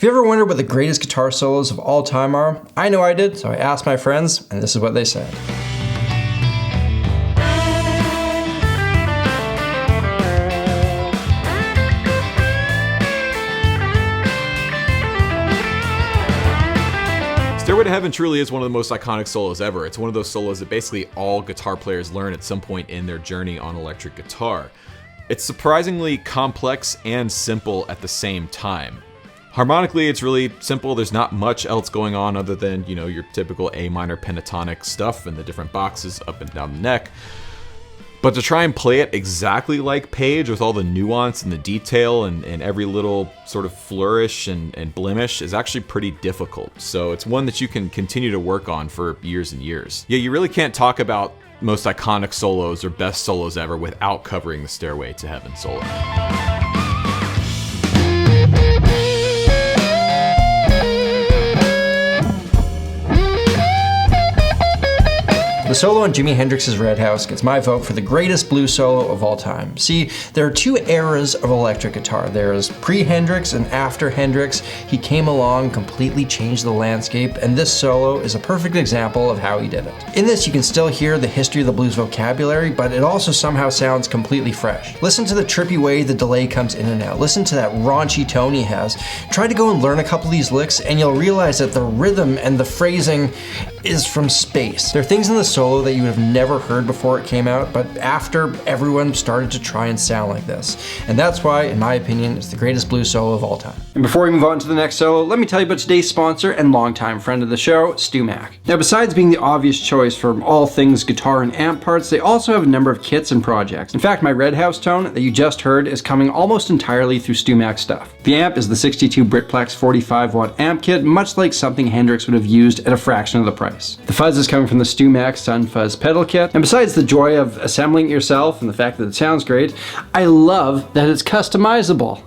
If you ever wondered what the greatest guitar solos of all time are, I know I did, so I asked my friends, and this is what they said. Stairway to Heaven truly is one of the most iconic solos ever. It's one of those solos that basically all guitar players learn at some point in their journey on electric guitar. It's surprisingly complex and simple at the same time. Harmonically, it's really simple. There's not much else going on other than, your typical A minor pentatonic stuff and the different boxes up and down the neck. But to try and play it exactly like Page with all the nuance and the detail and every little sort of flourish and blemish is actually pretty difficult. So it's one that you can continue to work on for years and years. Yeah, you really can't talk about most iconic solos or best solos ever without covering the Stairway to Heaven solo. The solo on Jimi Hendrix's Red House gets my vote for the greatest blues solo of all time. See, there are two eras of electric guitar. There's pre-Hendrix and after Hendrix. He came along, completely changed the landscape, and this solo is a perfect example of how he did it. In this, you can still hear the history of the blues vocabulary, but it also somehow sounds completely fresh. Listen to the trippy way the delay comes in and out. Listen to that raunchy tone he has. Try to go and learn a couple of these licks, and you'll realize that the rhythm and the phrasing is from space. There are things in the solo that you would have never heard before it came out, but after, everyone started to try and sound like this. And that's why, in my opinion, it's the greatest blues solo of all time. And before we move on to the next solo, let me tell you about today's sponsor and longtime friend of the show, StewMac. Now, besides being the obvious choice for all things guitar and amp parts, they also have a number of kits and projects. In fact, my Red House tone that you just heard is coming almost entirely through StewMac stuff. The amp is the 62 Britplex 45 watt amp kit, much like something Hendrix would have used at a fraction of the price. The fuzz is coming from the StewMac Sun Fuzz pedal kit, and besides the joy of assembling it yourself and the fact that it sounds great, I love that it's customizable.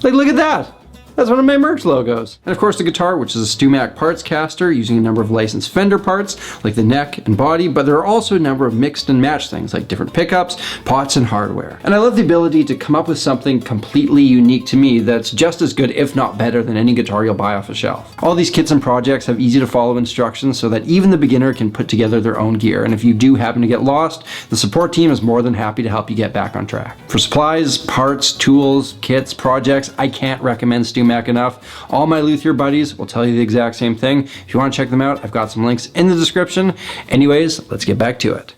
Like, look at that! That's one of my merch logos. And of course the guitar, which is a StewMac parts caster using a number of licensed Fender parts, like the neck and body, but there are also a number of mixed and matched things, like different pickups, pots, and hardware. And I love the ability to come up with something completely unique to me that's just as good, if not better, than any guitar you'll buy off a shelf. All these kits and projects have easy to follow instructions so that even the beginner can put together their own gear. And if you do happen to get lost, the support team is more than happy to help you get back on track. For supplies, parts, tools, kits, projects, I can't recommend StewMac enough. All my luthier buddies will tell you the exact same thing. If you want to check them out, I've got some links in the description. Anyways, let's get back to it.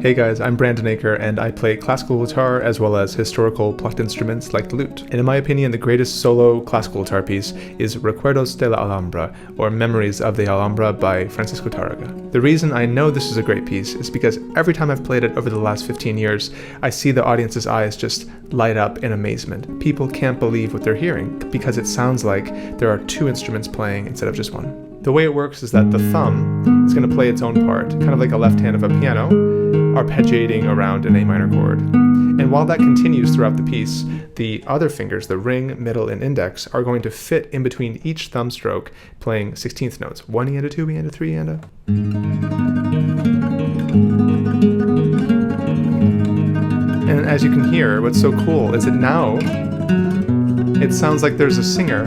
Hey guys, I'm Brandon Aker and I play classical guitar as well as historical plucked instruments like the lute. And in my opinion, the greatest solo classical guitar piece is Recuerdos de la Alhambra, or Memories of the Alhambra by Francisco Tárrega. The reason I know this is a great piece is because every time I've played it over the last 15 years, I see the audience's eyes just light up in amazement. People can't believe what they're hearing because it sounds like there are two instruments playing instead of just one. The way it works is that the thumb is going to play its own part, kind of like a left hand of a piano, arpeggiating around an A minor chord. And while that continues throughout the piece, the other fingers, the ring, middle, and index, are going to fit in between each thumb stroke, playing 16th notes. 1 and a 2 and a 3 and a. And as you can hear, what's so cool is that now it sounds like there's a singer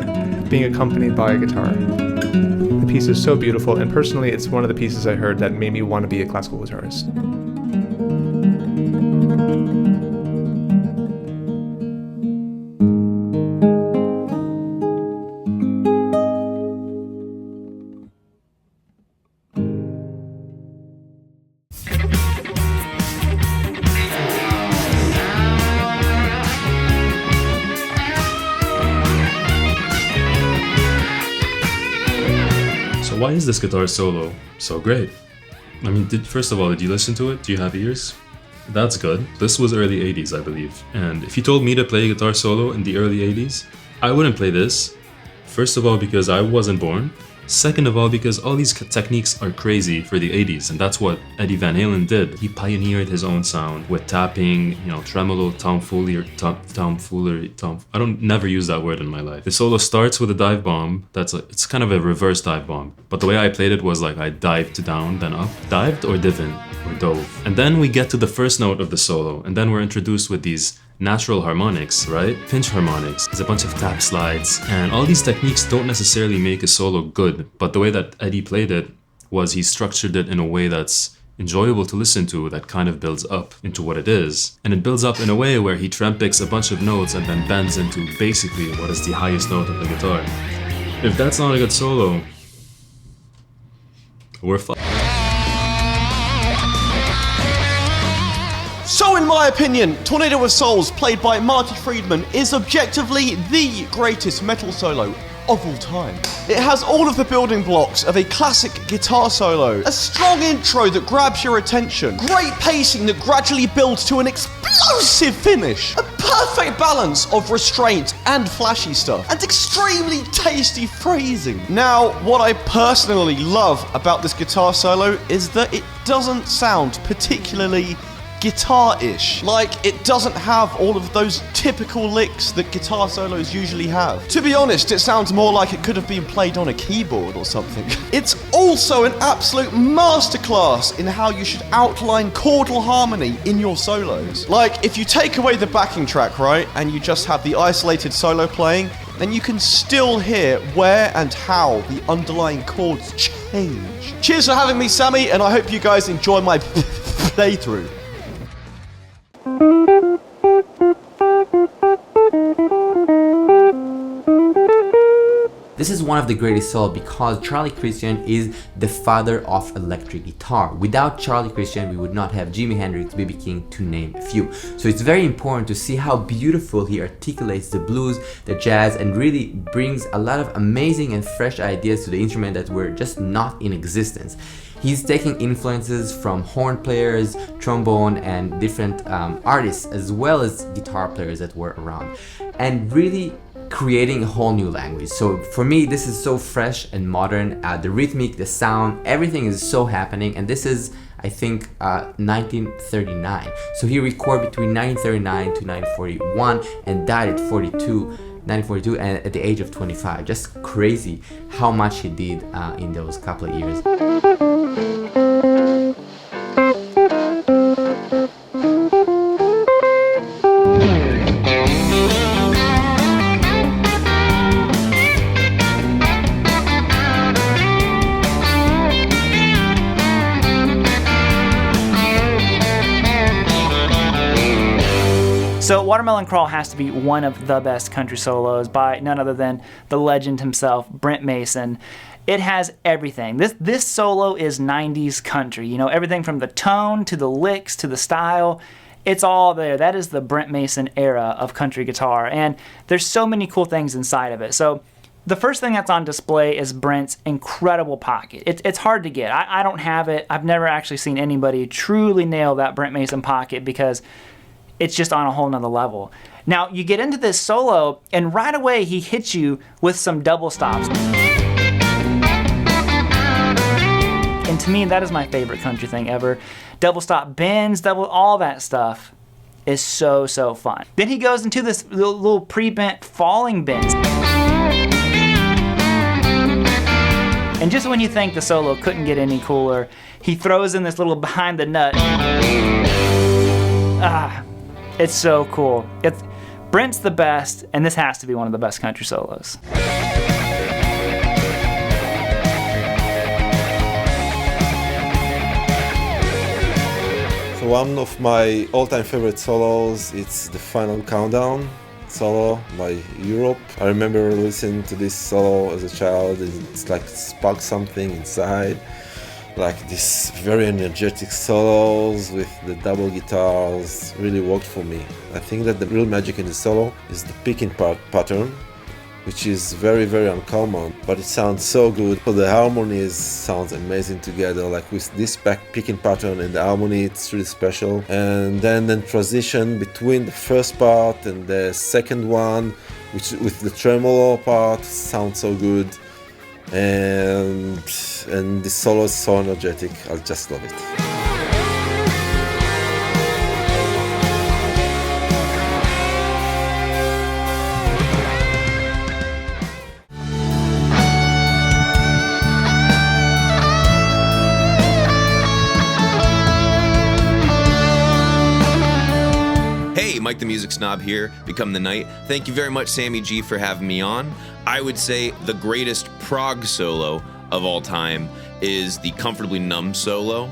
being accompanied by a guitar. The piece is so beautiful, and personally, it's one of the pieces I heard that made me want to be a classical guitarist. Why is this guitar solo so great? I mean, first of all, did you listen to it? Do you have ears? That's good. This was early 80s, I believe. And if you told me to play a guitar solo in the early 80s, I wouldn't play this. First of all, because I wasn't born. Second of all, because all these techniques are crazy for the 80s, and that's what Eddie Van Halen did. He pioneered his own sound with tapping, tremolo, tomfoolery. I don't never use that word in my life. The solo starts with a dive bomb. It's kind of a reverse dive bomb. But the way I played it was like I dived down, then up. Dived or divin, or dove. And then we get to the first note of the solo, and then we're introduced with these natural harmonics, right? Pinch harmonics. There's a bunch of tap slides. And all these techniques don't necessarily make a solo good, but the way that Eddie played it was he structured it in a way that's enjoyable to listen to, that kind of builds up into what it is. And it builds up in a way where he trempicks a bunch of notes and then bends into basically what is the highest note of the guitar. If that's not a good solo, we're fucked. So in my opinion, Tornado of Souls, played by Marty Friedman, is objectively the greatest metal solo of all time. It has all of the building blocks of a classic guitar solo, a strong intro that grabs your attention, great pacing that gradually builds to an explosive finish, a perfect balance of restraint and flashy stuff, and extremely tasty phrasing. Now, what I personally love about this guitar solo is that it doesn't sound particularly guitar-ish. Like, it doesn't have all of those typical licks that guitar solos usually have. To be honest, it sounds more like it could have been played on a keyboard or something. It's also an absolute masterclass in how you should outline chordal harmony in your solos. Like, if you take away the backing track, right, and you just have the isolated solo playing, then you can still hear where and how the underlying chords change. Cheers for having me, Sammy, and I hope you guys enjoy my playthrough. This is one of the greatest solos because Charlie Christian is the father of electric guitar. Without Charlie Christian, we would not have Jimi Hendrix, B.B. King, to name a few. So it's very important to see how beautiful he articulates the blues, the jazz, and really brings a lot of amazing and fresh ideas to the instrument that were just not in existence. He's taking influences from horn players, trombone, and different artists, as well as guitar players that were around, and really creating a whole new language. So for me, this is so fresh and modern. The rhythmic, the sound, everything is so happening, and this is, I think, 1939. So he recorded between 1939 to 1941 and died at 1942 and at the age of 25. Just crazy how much he did in those couple of years. So Watermelon Crawl has to be one of the best country solos by none other than the legend himself, Brent Mason. It has everything. This solo is 90s country. You know, everything from the tone to the licks to the style. It's all there. That is the Brent Mason era of country guitar. And there's so many cool things inside of it. So the first thing that's on display is Brent's incredible pocket. It's hard to get. I don't have it. I've never actually seen anybody truly nail that Brent Mason pocket because it's just on a whole nother level. Now, you get into this solo, and right away he hits you with some double stops. And to me, that is my favorite country thing ever. Double stop bends, all that stuff is so, so fun. Then he goes into this little pre-bent falling bends. And just when you think the solo couldn't get any cooler, he throws in this little behind the nut. It's so cool. Brent's the best, and this has to be one of the best country solos. So one of my all-time favorite solos, it's the Final Countdown solo by Europe. I remember listening to this solo as a child. It's like sparked something inside. Like this very energetic solos with the double guitars really worked for me. I think that the real magic in the solo is the picking pattern, which is very, very uncommon, but it sounds so good. So the harmonies sounds amazing together, like with this picking pattern and the harmony, it's really special. And then the transition between the first part and the second one, which with the tremolo part, sounds so good. and the solo is so energetic. I just love it. Hey, Mike the Music Snob here, Become the Night. Thank you very much, Sammy G, for having me on. I would say the greatest prog solo of all time is the Comfortably Numb solo.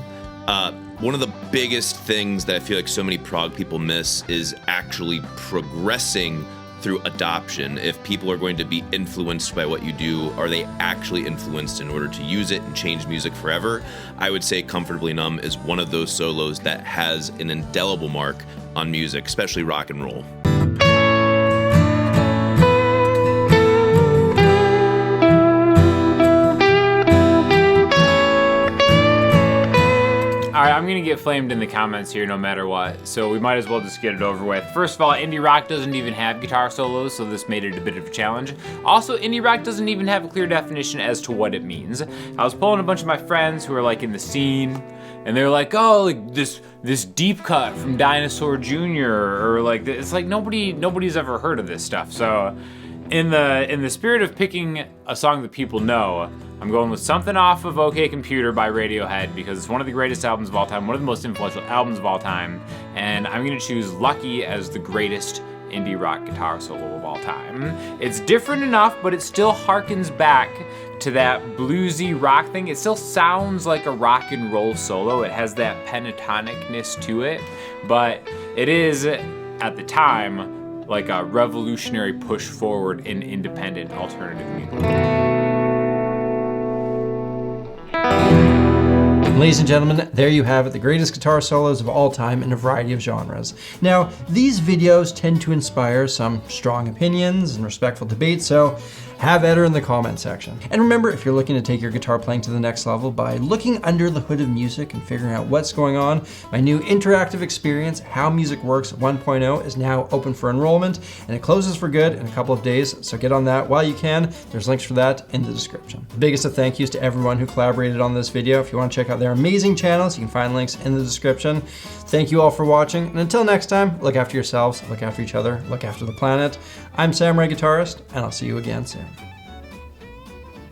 One of the biggest things that I feel like so many prog people miss is actually progressing through adoption. If people are going to be influenced by what you do, are they actually influenced in order to use it and change music forever? I would say Comfortably Numb is one of those solos that has an indelible mark on music, especially rock and roll. Alright, I'm gonna get flamed in the comments here no matter what, so we might as well just get it over with. First of all, indie rock doesn't even have guitar solos, so this made it a bit of a challenge. Also, indie rock doesn't even have a clear definition as to what it means. I was pulling a bunch of my friends who are like in the scene, and they're like, oh, like this deep cut from Dinosaur Jr. or like, it's like nobody's ever heard of this stuff. So in the spirit of picking a song that people know, I'm going with something off of OK Computer by Radiohead because it's one of the greatest albums of all time, one of the most influential albums of all time, and I'm gonna choose Lucky as the greatest indie rock guitar solo of all time. It's different enough, but it still harkens back to that bluesy rock thing. It still sounds like a rock and roll solo. It has that pentatonicness to it, but it is, at the time, like a revolutionary push forward in independent alternative music. Ladies and gentlemen, there you have it, the greatest guitar solos of all time in a variety of genres. Now, these videos tend to inspire some strong opinions and respectful debate, so have at her in the comment section. And remember, if you're looking to take your guitar playing to the next level by looking under the hood of music and figuring out what's going on, my new interactive experience, How Music Works 1.0, is now open for enrollment, and it closes for good in a couple of days, so get on that while you can. There's links for that in the description. The biggest of thank yous to everyone who collaborated on this video. If you want to check out their amazing channels, you can find links in the description. Thank you all for watching, and until next time, look after yourselves, look after each other, look after the planet. I'm Samurai Guitarist, and I'll see you again soon.